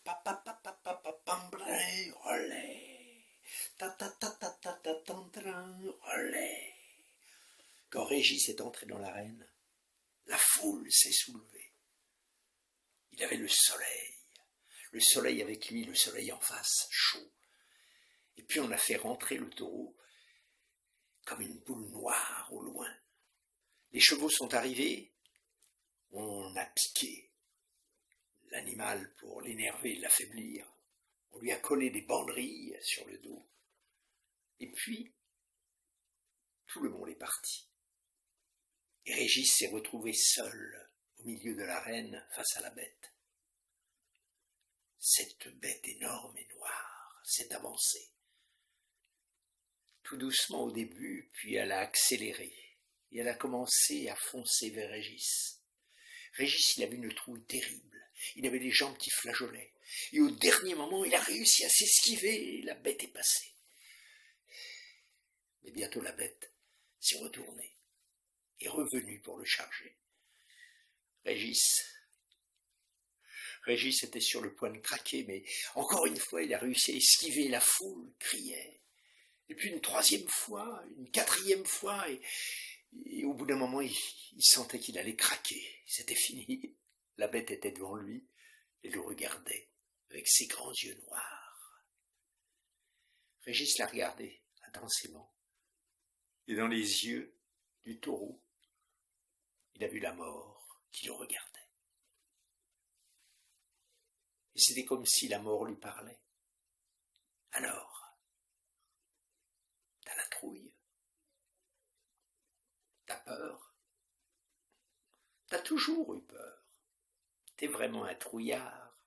Papapapapapambré, olé. Ta-ta-ta-ta-ta-ta-tantrin, olé. Quand Régis est entré dans l'arène, la foule s'est soulevée. Il avait le soleil avec lui, le soleil en face, chaud. Et puis on a fait rentrer le taureau comme une boule noire au loin. Les chevaux sont arrivés, on a piqué l'animal pour l'énerver, l'affaiblir. On lui a collé des banderilles sur le dos. Et puis, tout le monde est parti. Et Régis s'est retrouvé seul au milieu de l'arène face à la bête. Cette bête énorme et noire s'est avancée. Tout doucement au début, puis elle a accéléré. Et elle a commencé à foncer vers Régis. Régis, il avait une trouille terrible. Il avait les jambes qui flageolaient. Et au dernier moment, il a réussi à s'esquiver et la bête est passée. Mais bientôt la bête s'est retournée et revenue pour le charger. Régis était sur le point de craquer, mais encore une fois, il a réussi à esquiver. La foule criait. Et puis une troisième fois, une quatrième fois, et au bout d'un moment, il sentait qu'il allait craquer. C'était fini. La bête était devant lui et le regardait avec ses grands yeux noirs. Régis l'a regardé intensément. Et dans les yeux du taureau, il a vu la mort qui le regardait. Et c'était comme si la mort lui parlait. Alors, t'as la trouille? T'as peur? T'as toujours eu peur. T'es vraiment un trouillard.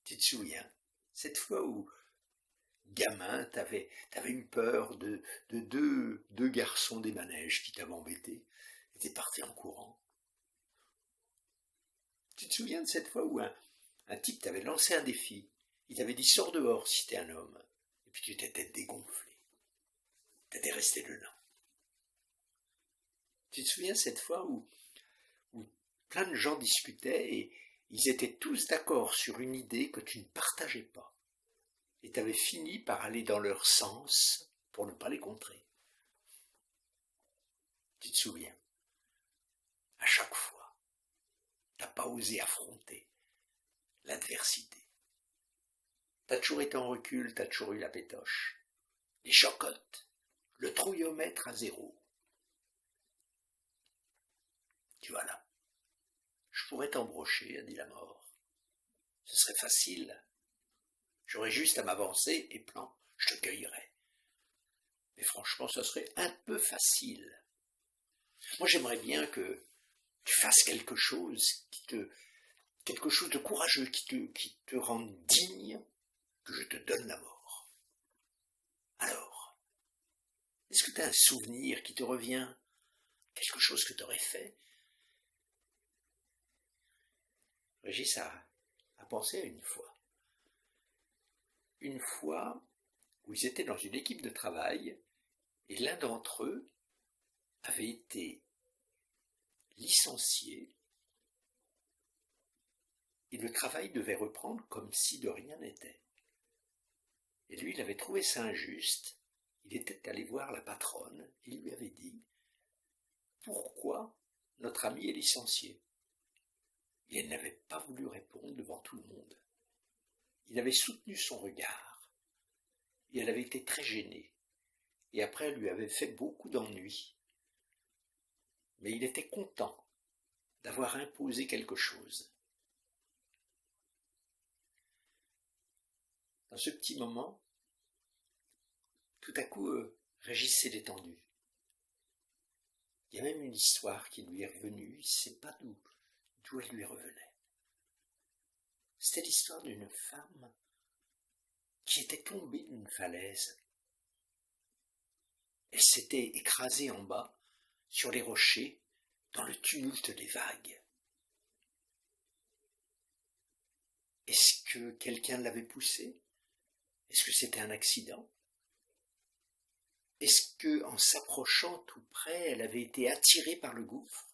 Tu te souviens, cette fois où, gamin, t'avais eu peur de deux garçons des manèges qui t'avaient embêté, et t'es parti en courant. Tu te souviens de cette fois où un type t'avait lancé un défi, il t'avait dit sors dehors si t'es un homme, et puis tu t'étais dégonflé, t'étais resté dedans. Tu te souviens de cette fois où plein de gens discutaient et ils étaient tous d'accord sur une idée que tu ne partageais pas, et t'avais fini par aller dans leur sens pour ne pas les contrer. Tu te souviens, à chaque fois, t'as pas osé affronter l'adversité. T'as toujours été en recul, t'as toujours eu la pétoche. Les chocottes, le trouillomètre à 0. Tu vois là, je pourrais t'embrocher, a dit la mort. Ce serait facile. J'aurais juste à m'avancer et plan, je te cueillerais. Mais franchement, ça serait un peu facile. Moi, j'aimerais bien que tu fasses quelque chose de courageux, qui te rende digne que je te donne la mort. Alors, est-ce que tu as un souvenir qui te revient? Quelque chose que tu aurais fait? Régis a pensé à une fois. Une fois où ils étaient dans une équipe de travail et l'un d'entre eux avait été licencié et le travail devait reprendre comme si de rien n'était. Et lui, il avait trouvé ça injuste. Il était allé voir la patronne et il lui avait dit « Pourquoi notre ami est licencié ?» Et elle n'avait pas voulu répondre devant tout le monde. Il avait soutenu son regard et elle avait été très gênée. Et après, elle lui avait fait beaucoup d'ennuis. Mais il était content d'avoir imposé quelque chose. Dans ce petit moment, tout à coup, Régis s'est détendu. Il y a même une histoire qui lui est revenue, il ne sait pas d'où elle lui revenait. C'était l'histoire d'une femme qui était tombée d'une falaise. Elle s'était écrasée en bas, sur les rochers, dans le tumulte des vagues. Est-ce que quelqu'un l'avait poussée? Est-ce que c'était un accident? Est-ce que, en s'approchant tout près, elle avait été attirée par le gouffre?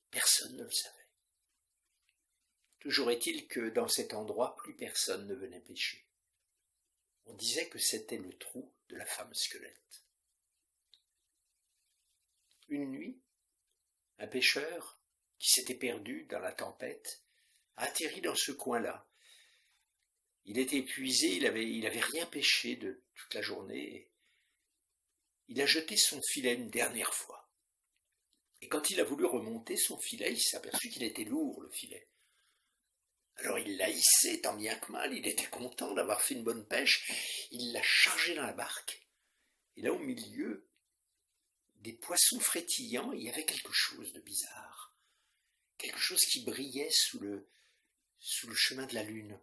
Personne ne le savait. Toujours est-il que dans cet endroit, plus personne ne venait pêcher. On disait que c'était le trou de la femme squelette. Une nuit, un pêcheur, qui s'était perdu dans la tempête, a atterri dans ce coin-là. Il était épuisé, il avait rien pêché de toute la journée. Il a jeté son filet une dernière fois. Et quand il a voulu remonter son filet, il s'est aperçu qu'il était lourd, le filet. Alors il l'a hissé tant bien que mal, il était content d'avoir fait une bonne pêche, il l'a chargé dans la barque. Et là, au milieu des poissons frétillants, il y avait quelque chose de bizarre. Quelque chose qui brillait sous le chemin de la lune.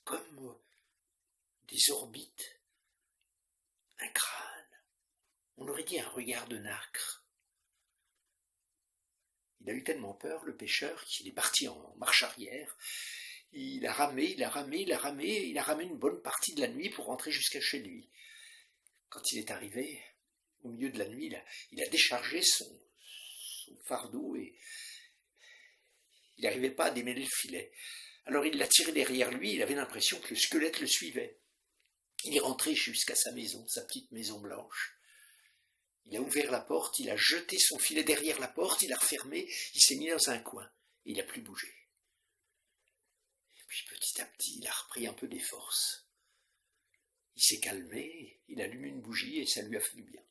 Comme des orbites, un crâne. On aurait dit un regard de nacre. Il a eu tellement peur, le pêcheur, qu'il est parti en marche arrière. Il a ramé une bonne partie de la nuit pour rentrer jusqu'à chez lui. Quand il est arrivé, au milieu de la nuit, il a déchargé son fardeau et il n'arrivait pas à démêler le filet. Alors il l'a tiré derrière lui, il avait l'impression que le squelette le suivait. Il est rentré jusqu'à sa maison, sa petite maison blanche. Il a ouvert la porte, il a jeté son filet derrière la porte, il a refermé, il s'est mis dans un coin et il n'a plus bougé. Et puis petit à petit, il a repris un peu des forces. Il s'est calmé, il a allumé une bougie et ça lui a fait du bien.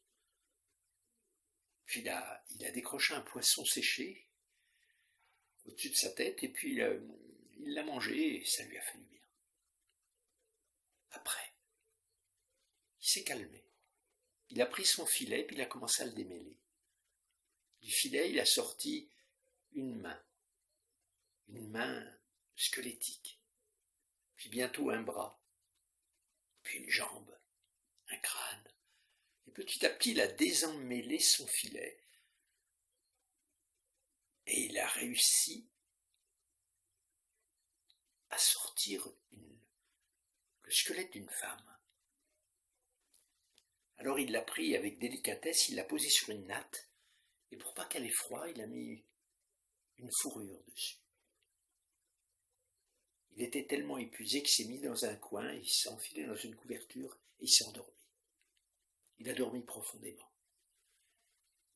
Puis il a décroché un poisson séché au-dessus de sa tête et puis il l'a mangé et ça lui a fait du bien. Après, il s'est calmé. Il a pris son filet, puis il a commencé à le démêler. Du filet, il a sorti une main squelettique, puis bientôt un bras, puis une jambe, un crâne. Et petit à petit, il a désemmêlé son filet, et il a réussi à sortir le squelette d'une femme. Alors il l'a pris avec délicatesse, il l'a posé sur une natte, et pour pas qu'elle ait froid, il a mis une fourrure dessus. Il était tellement épuisé qu'il s'est mis dans un coin, il s'est enfilé dans une couverture, et il s'est endormi. Il a dormi profondément.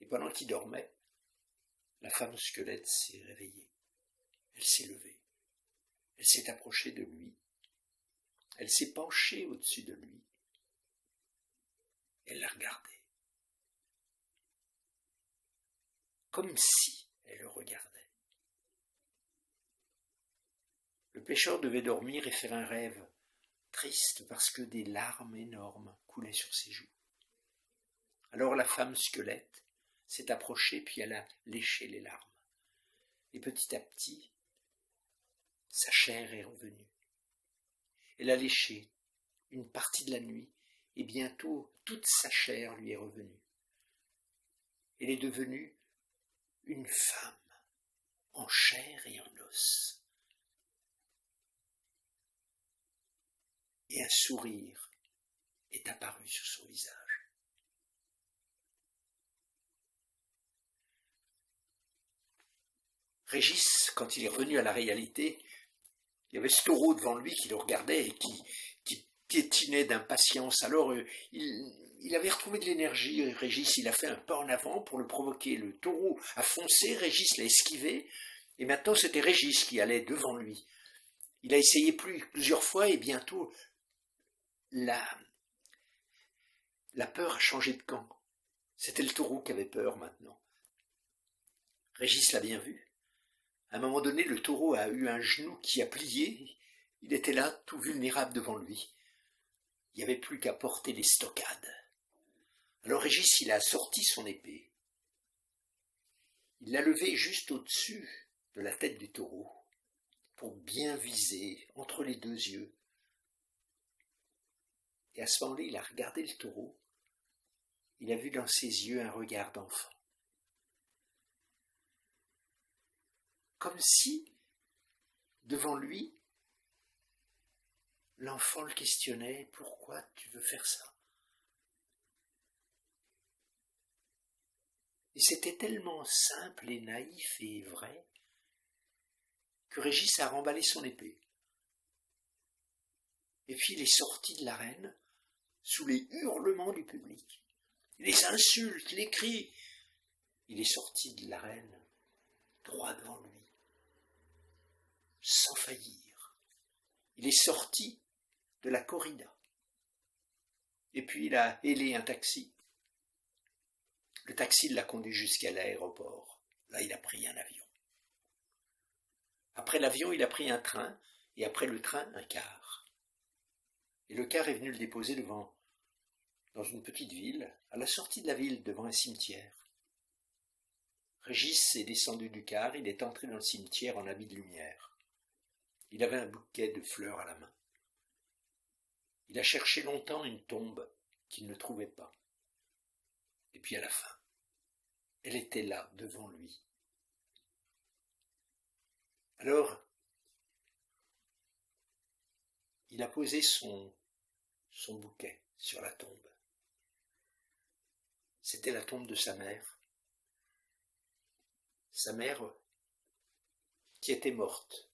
Et pendant qu'il dormait, la femme squelette s'est réveillée. Elle s'est levée. Elle s'est approchée de lui. Elle s'est penchée au-dessus de lui. Elle l'a regardé. Comme si elle le regardait. Le pêcheur devait dormir et faire un rêve triste parce que des larmes énormes coulaient sur ses joues. Alors la femme squelette s'est approchée puis elle a léché les larmes. Et petit à petit, sa chair est revenue. Elle a léché une partie de la nuit et bientôt toute sa chair lui est revenue. Elle est devenue une femme en chair et en os. Et un sourire est apparu sur son visage. Régis, quand il est revenu à la réalité, il y avait ce taureau devant lui qui le regardait et qui piétinait d'impatience. Alors il avait retrouvé de l'énergie, Régis, il a fait un pas en avant pour le provoquer. Le taureau a foncé, Régis l'a esquivé, et maintenant c'était Régis qui allait devant lui. Il a essayé plusieurs fois et bientôt la peur a changé de camp. C'était le taureau qui avait peur maintenant. Régis l'a bien vu. À un moment donné, le taureau a eu un genou qui a plié. Il était là, tout vulnérable devant lui. Il n'y avait plus qu'à porter les stockades. Alors Régis, il a sorti son épée. Il l'a levée juste au-dessus de la tête du taureau, pour bien viser entre les deux yeux. Et à ce moment-là, il a regardé le taureau. Il a vu dans ses yeux un regard d'enfant. Comme si, devant lui, l'enfant le questionnait, « Pourquoi tu veux faire ça ?» Et c'était tellement simple et naïf et vrai que Régis a remballé son épée. Et puis il est sorti de l'arène sous les hurlements du public, les insultes, les cris. Il est sorti de l'arène droit devant lui, sans faillir. Il est sorti de la corrida. Et puis il a hélé un taxi. Le taxi l'a conduit jusqu'à l'aéroport. Là, il a pris un avion. Après l'avion, il a pris un train, et après le train, un car. Et le car est venu le déposer dans une petite ville, à la sortie de la ville, devant un cimetière. Régis est descendu du car, il est entré dans le cimetière en habit de lumière. Il avait un bouquet de fleurs à la main. Il a cherché longtemps une tombe qu'il ne trouvait pas. Et puis à la fin, elle était là, devant lui. Alors, il a posé son bouquet sur la tombe. C'était la tombe de sa mère. Sa mère qui était morte,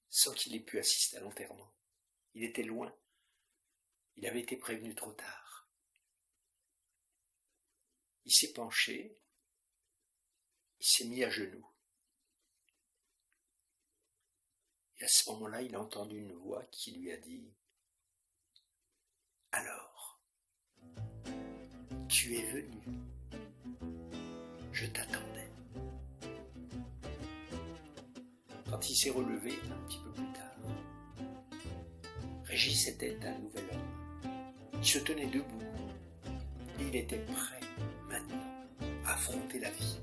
sans qu'il ait pu assister à l'enterrement. Il était loin. Il avait été prévenu trop tard. Il s'est penché, il s'est mis à genoux. Et à ce moment-là, il a entendu une voix qui lui a dit « Alors, tu es venu, je t'attendais. » Quand il s'est relevé un petit peu plus tard, Régis était un nouvel homme. Il se tenait debout et il était prêt maintenant à affronter la vie.